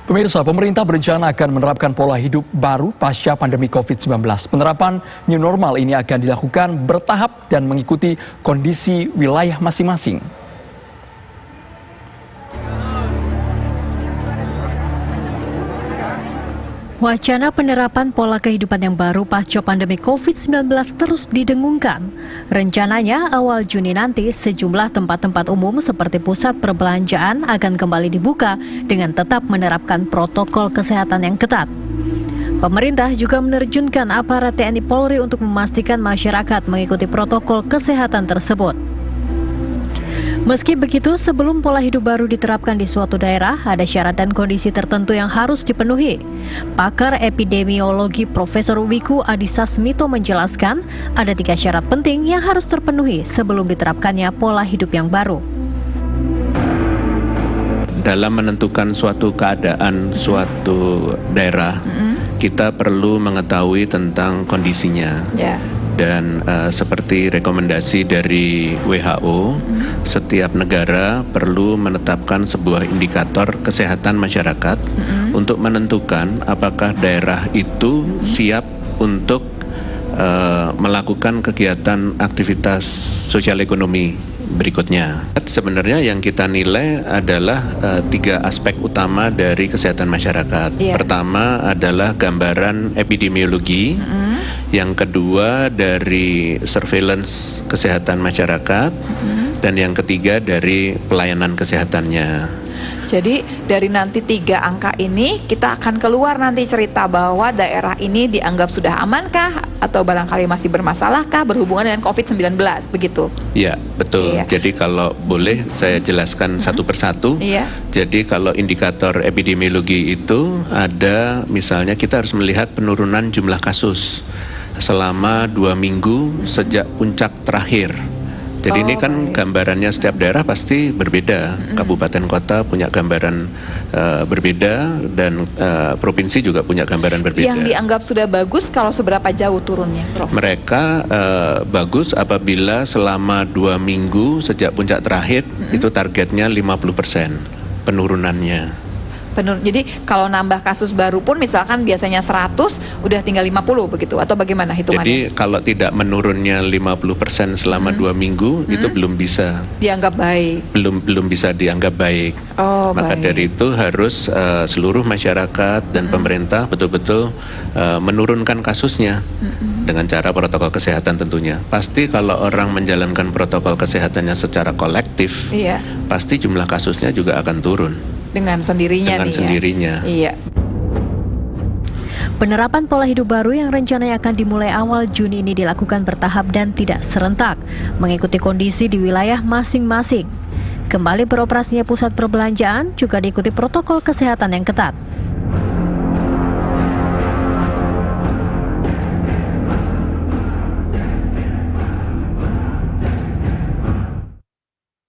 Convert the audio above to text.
Pemirsa, pemerintah berencana akan menerapkan pola hidup baru pasca pandemi COVID-19. Penerapan new normal ini akan dilakukan bertahap dan mengikuti kondisi wilayah masing-masing. Wacana penerapan pola kehidupan yang baru pasca pandemi COVID-19 terus didengungkan. Rencananya awal Juni nanti sejumlah tempat-tempat umum seperti pusat perbelanjaan akan kembali dibuka dengan tetap menerapkan protokol kesehatan yang ketat. Pemerintah juga menerjunkan aparat TNI Polri untuk memastikan masyarakat mengikuti protokol kesehatan tersebut. Meski begitu, sebelum pola hidup baru diterapkan di suatu daerah, ada syarat dan kondisi tertentu yang harus dipenuhi. Pakar epidemiologi Profesor Wiku Adhisa Smito menjelaskan, ada 3 syarat penting yang harus terpenuhi sebelum diterapkannya pola hidup yang baru. Dalam menentukan suatu keadaan suatu daerah, kita perlu mengetahui tentang kondisinya. Dan seperti rekomendasi dari WHO, setiap negara perlu menetapkan sebuah indikator kesehatan masyarakat untuk menentukan apakah daerah itu siap untuk melakukan kegiatan aktivitas sosial ekonomi berikutnya. Sebenarnya yang kita nilai adalah 3 aspek utama dari kesehatan masyarakat. Pertama adalah gambaran epidemiologi. Yang kedua dari surveillance kesehatan masyarakat, dan yang ketiga dari pelayanan kesehatannya. Jadi dari nanti 3 angka ini kita akan keluar nanti cerita bahwa daerah ini dianggap sudah amankah atau barangkali masih bermasalahkah berhubungan dengan COVID-19, begitu? Ya, betul. Jadi kalau boleh saya jelaskan satu persatu. Jadi kalau indikator epidemiologi itu ada, misalnya kita harus melihat penurunan jumlah kasus selama 2 minggu sejak puncak terakhir. Jadi ini kan gambarannya setiap daerah pasti berbeda. Kabupaten kota punya gambaran berbeda, dan provinsi juga punya gambaran berbeda. Yang dianggap sudah bagus kalau seberapa jauh turunnya, Prof? Mereka bagus apabila selama 2 minggu sejak puncak terakhir itu targetnya 50% penurunannya. Jadi kalau nambah kasus baru pun misalkan biasanya 100 udah tinggal 50 begitu, atau bagaimana hitungannya? Jadi kalau tidak menurunnya 50% selama 2 minggu itu belum bisa dianggap baik. Belum bisa dianggap baik. Maka dari itu harus seluruh masyarakat dan pemerintah betul-betul menurunkan kasusnya dengan cara protokol kesehatan tentunya. Pasti kalau orang menjalankan protokol kesehatannya secara kolektif, pasti jumlah kasusnya juga akan turun. Dengan sendirinya. Penerapan pola hidup baru yang rencananya akan dimulai awal Juni ini dilakukan bertahap dan tidak serentak, mengikuti kondisi di wilayah masing-masing. Kembali beroperasinya pusat perbelanjaan juga diikuti protokol kesehatan yang ketat.